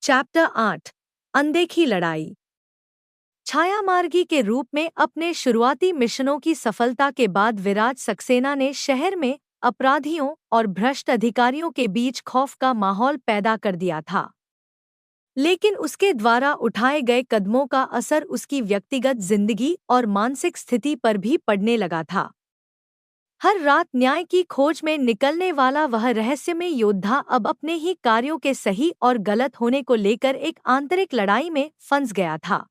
Chapter 8 अनदेखी लड़ाई। छायामार्गी के रूप में अपने शुरुआती मिशनों की सफलता के बाद विराज सक्सेना ने शहर में अपराधियों और भ्रष्ट अधिकारियों के बीच खौफ का माहौल पैदा कर दिया था। लेकिन उसके द्वारा उठाए गए कदमों का असर उसकी व्यक्तिगत जिंदगी और मानसिक स्थिति पर भी पड़ने लगा था। हर रात न्याय की खोज में निकलने वाला वह रहस्यमय योद्धा अब अपने ही कार्यों के सही और गलत होने को लेकर एक आंतरिक लड़ाई में फंस गया था।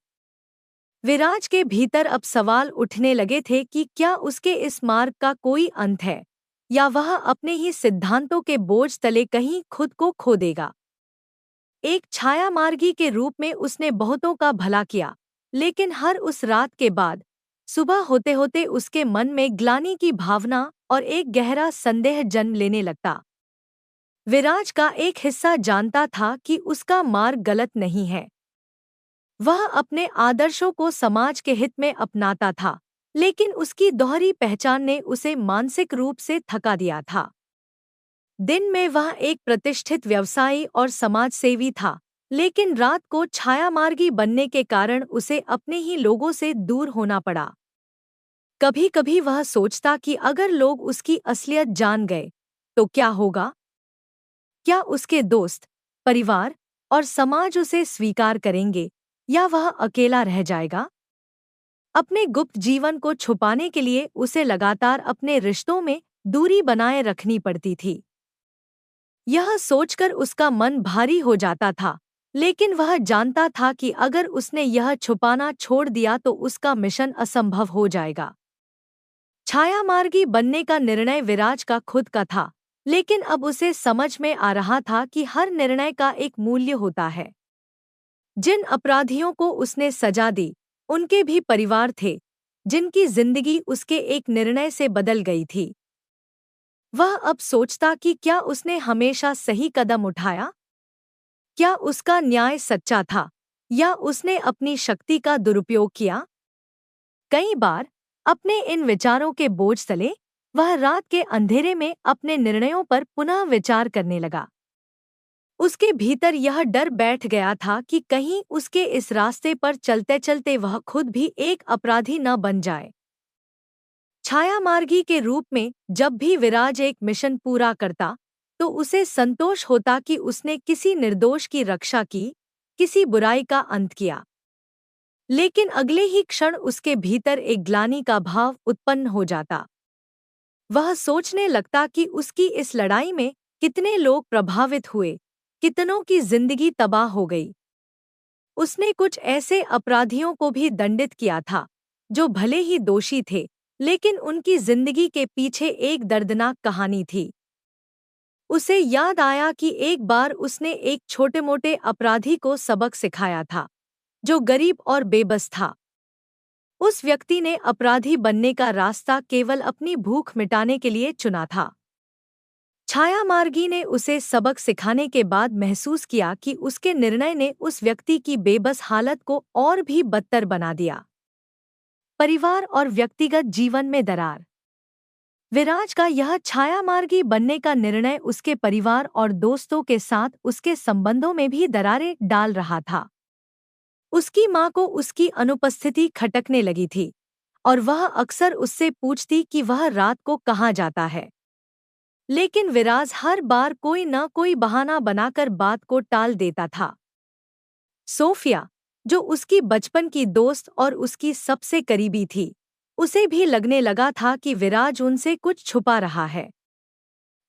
विराज के भीतर अब सवाल उठने लगे थे कि क्या उसके इस मार्ग का कोई अंत है, या वह अपने ही सिद्धांतों के बोझ तले कहीं खुद को खो देगा। एक छायामार्गी के रूप में उसने बहुतों का भला किया, लेकिन हर उस रात के बाद सुबह होते होते उसके मन में ग्लानि की भावना और एक गहरा संदेह जन्म लेने लगता। विराज का एक हिस्सा जानता था कि उसका मार्ग गलत नहीं है। वह अपने आदर्शों को समाज के हित में अपनाता था, लेकिन उसकी दोहरी पहचान ने उसे मानसिक रूप से थका दिया था। दिन में वह एक प्रतिष्ठित व्यवसायी और समाजसेवी था, लेकिन रात को छायामार्गी बनने के कारण उसे अपने ही लोगों से दूर होना पड़ा। कभी कभी वह सोचता कि अगर लोग उसकी असलियत जान गए तो क्या होगा? क्या उसके दोस्त, परिवार और समाज उसे स्वीकार करेंगे, या वह अकेला रह जाएगा? अपने गुप्त जीवन को छुपाने के लिए उसे लगातार अपने रिश्तों में दूरी बनाए रखनी पड़ती थी। यह सोचकर उसका मन भारी हो जाता था, लेकिन वह जानता था कि अगर उसने यह छुपाना छोड़ दिया तो उसका मिशन असंभव हो जाएगा। छायामार्गी बनने का निर्णय विराज का खुद का था, लेकिन अब उसे समझ में आ रहा था कि हर निर्णय का एक मूल्य होता है। जिन अपराधियों को उसने सजा दी, उनके भी परिवार थे, जिनकी जिंदगी उसके एक निर्णय से बदल गई थी। वह अब सोचता कि क्या उसने हमेशा सही कदम उठाया? क्या उसका न्याय सच्चा था, या उसने अपनी शक्ति का दुरुपयोग किया? कई बार अपने इन विचारों के बोझ तले वह रात के अंधेरे में अपने निर्णयों पर पुनः विचार करने लगा। उसके भीतर यह डर बैठ गया था कि कहीं उसके इस रास्ते पर चलते चलते वह खुद भी एक अपराधी न बन जाए। छायामार्गी के रूप में जब भी विराज एक मिशन पूरा करता, तो उसे संतोष होता कि उसने किसी निर्दोष की रक्षा की, किसी बुराई का अंत किया। लेकिन अगले ही क्षण उसके भीतर एक ग्लानि का भाव उत्पन्न हो जाता। वह सोचने लगता कि उसकी इस लड़ाई में कितने लोग प्रभावित हुए, कितनों की जिंदगी तबाह हो गई। उसने कुछ ऐसे अपराधियों को भी दंडित किया था, जो भले ही दोषी थे, लेकिन उनकी जिंदगी के पीछे एक दर्दनाक कहानी थी। उसे याद आया कि एक बार उसने एक छोटे-मोटे अपराधी को सबक सिखाया था, जो गरीब और बेबस था। उस व्यक्ति ने अपराधी बनने का रास्ता केवल अपनी भूख मिटाने के लिए चुना था। छायामार्गी ने उसे सबक सिखाने के बाद महसूस किया कि उसके निर्णय ने उस व्यक्ति की बेबस हालत को और भी बदतर बना दिया। परिवार और व्यक्तिगत जीवन में दरार। विराज का यह छायामार्गी बनने का निर्णय उसके परिवार और दोस्तों के साथ उसके संबंधों में भी दरारें डाल रहा था। उसकी माँ को उसकी अनुपस्थिति खटकने लगी थी, और वह अक्सर उससे पूछती कि वह रात को कहाँ जाता है। लेकिन विराज हर बार कोई न कोई बहाना बनाकर बात को टाल देता था। सोफिया, जो उसकी बचपन की दोस्त और उसकी सबसे करीबी थी, उसे भी लगने लगा था कि विराज उनसे कुछ छुपा रहा है।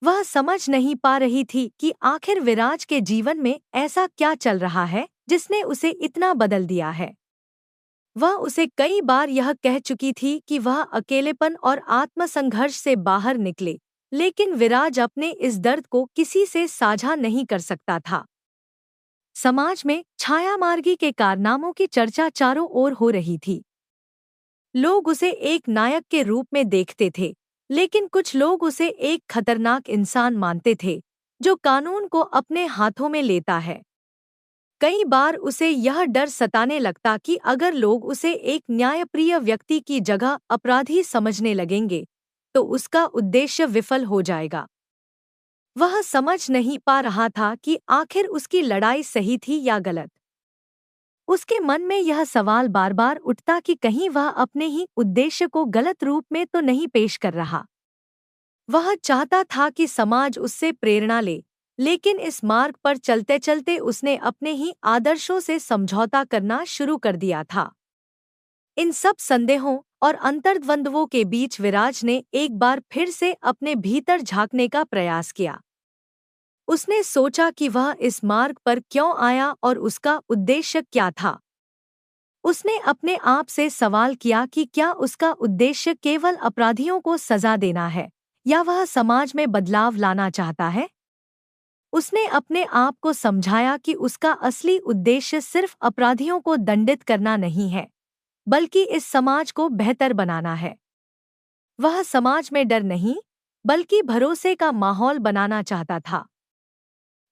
वह समझ नहीं पा रही थी कि आखिर विराज के जीवन में ऐसा क्या चल रहा है जिसने उसे इतना बदल दिया है। वह उसे कई बार यह कह चुकी थी कि वह अकेलेपन और आत्मसंघर्ष से बाहर निकले, लेकिन विराज अपने इस दर्द को किसी से साझा नहीं कर सकता था। समाज में छायामार्गी के कारनामों की चर्चा चारों ओर हो रही थी। लोग उसे एक नायक के रूप में देखते थे, लेकिन कुछ लोग उसे एक खतरनाक इंसान मानते थे, जो कानून को अपने हाथों में लेता है। कई बार उसे यह डर सताने लगता कि अगर लोग उसे एक न्यायप्रिय व्यक्ति की जगह अपराधी समझने लगेंगे, तो उसका उद्देश्य विफल हो जाएगा। वह समझ नहीं पा रहा था कि आखिर उसकी लड़ाई सही थी या गलत। उसके मन में यह सवाल बार बार उठता कि कहीं वह अपने ही उद्देश्य को गलत रूप में तो नहीं पेश कर रहा। वह चाहता था कि समाज उससे प्रेरणा ले, लेकिन इस मार्ग पर चलते चलते उसने अपने ही आदर्शों से समझौता करना शुरू कर दिया था। इन सब संदेहों और अंतर्द्वंद्वों के बीच विराज ने एक बार फिर से अपने भीतर झांकने का प्रयास किया। उसने सोचा कि वह इस मार्ग पर क्यों आया और उसका उद्देश्य क्या था। उसने अपने आप से सवाल किया कि क्या उसका उद्देश्य केवल अपराधियों को सजा देना है या वह समाज में बदलाव लाना चाहता है। उसने अपने आप को समझाया कि उसका असली उद्देश्य सिर्फ अपराधियों को दंडित करना नहीं है, बल्कि इस समाज को बेहतर बनाना है। वह समाज में डर नहीं, बल्कि भरोसे का माहौल बनाना चाहता था।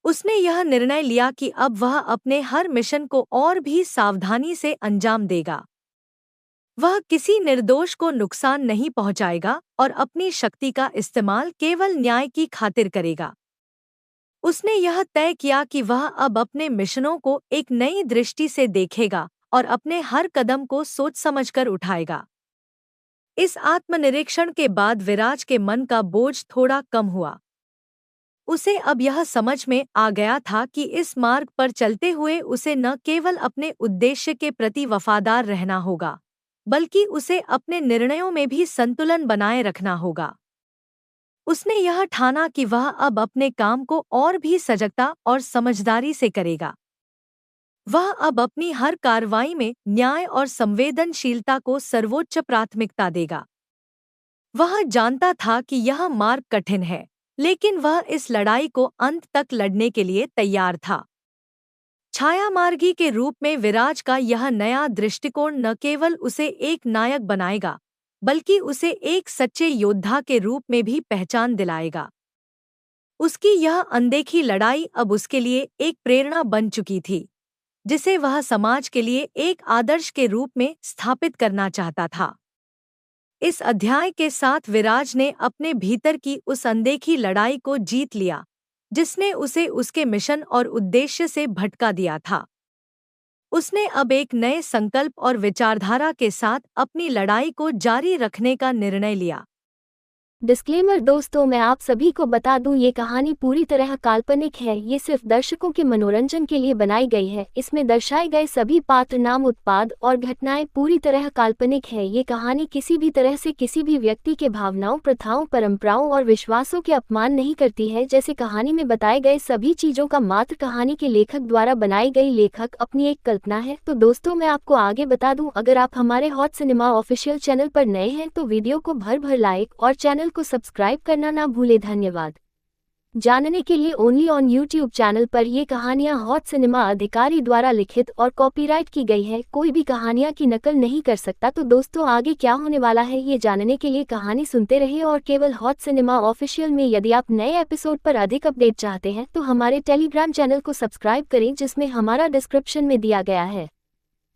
उसने यह निर्णय लिया कि अब वह अपने हर मिशन को और भी सावधानी से अंजाम देगा। वह किसी निर्दोष को नुकसान नहीं पहुंचाएगा और अपनी शक्ति का इस्तेमाल केवल न्याय की खातिर करेगा। उसने यह तय किया कि वह अब अपने मिशनों को एक नई दृष्टि से देखेगा और अपने हर कदम को सोच समझकर उठाएगा। इस आत्मनिरीक्षण के बाद विराज के मन का बोझ थोड़ा कम हुआ। उसे अब यह समझ में आ गया था कि इस मार्ग पर चलते हुए उसे न केवल अपने उद्देश्य के प्रति वफादार रहना होगा, बल्कि उसे अपने निर्णयों में भी संतुलन बनाए रखना होगा। उसने यह ठाना कि वह अब अपने काम को और भी सजगता और समझदारी से करेगा। वह अब अपनी हर कार्रवाई में न्याय और संवेदनशीलता को सर्वोच्च प्राथमिकता देगा। वह जानता था कि यह मार्ग कठिन है, लेकिन वह इस लड़ाई को अंत तक लड़ने के लिए तैयार था। छायामार्गी के रूप में विराज का यह नया दृष्टिकोण न केवल उसे एक नायक बनाएगा, बल्कि उसे एक सच्चे योद्धा के रूप में भी पहचान दिलाएगा। उसकी यह अनदेखी लड़ाई अब उसके लिए एक प्रेरणा बन चुकी थी, जिसे वह समाज के लिए एक आदर्श के रूप में स्थापित करना चाहता था। इस अध्याय के साथ विराज ने अपने भीतर की उस अनदेखी लड़ाई को जीत लिया, जिसने उसे उसके मिशन और उद्देश्य से भटका दिया था। उसने अब एक नए संकल्प और विचारधारा के साथ अपनी लड़ाई को जारी रखने का निर्णय लिया। डिस्क्लेमर दोस्तों, मैं आप सभी को बता दूं, ये कहानी पूरी तरह काल्पनिक है। ये सिर्फ दर्शकों के मनोरंजन के लिए बनाई गई है। इसमें दर्शाए गए सभी पात्र, नाम, उत्पाद और घटनाएं पूरी तरह काल्पनिक है। ये कहानी किसी भी तरह से किसी भी व्यक्ति के भावनाओं, प्रथाओं, परंपराओं और विश्वासों के अपमान नहीं करती है। जैसे कहानी में बताए गए सभी चीजों का मात्र कहानी के लेखक द्वारा बनाई गई लेखक अपनी एक कल्पना है। तो दोस्तों, मैं आपको आगे बता दूं, अगर आप हमारे हॉट सिनेमा ऑफिशियल चैनल पर नए हैं तो वीडियो को भर लाइक और चैनल को सब्सक्राइब करना ना भूले। धन्यवाद। जानने के लिए ओनली ऑन यूट्यूब चैनल पर ये कहानियां हॉट सिनेमा अधिकारी द्वारा लिखित और कॉपीराइट की गई है। कोई भी कहानियां की नकल नहीं कर सकता। तो दोस्तों, आगे क्या होने वाला है ये जानने के लिए कहानी सुनते रहिए और केवल हॉट सिनेमा ऑफिशियल में। यदि आप नए एपिसोड पर अधिक अपडेट चाहते हैं तो हमारे टेलीग्राम चैनल को सब्सक्राइब करें, जिसमें हमारा डिस्क्रिप्शन में दिया गया है।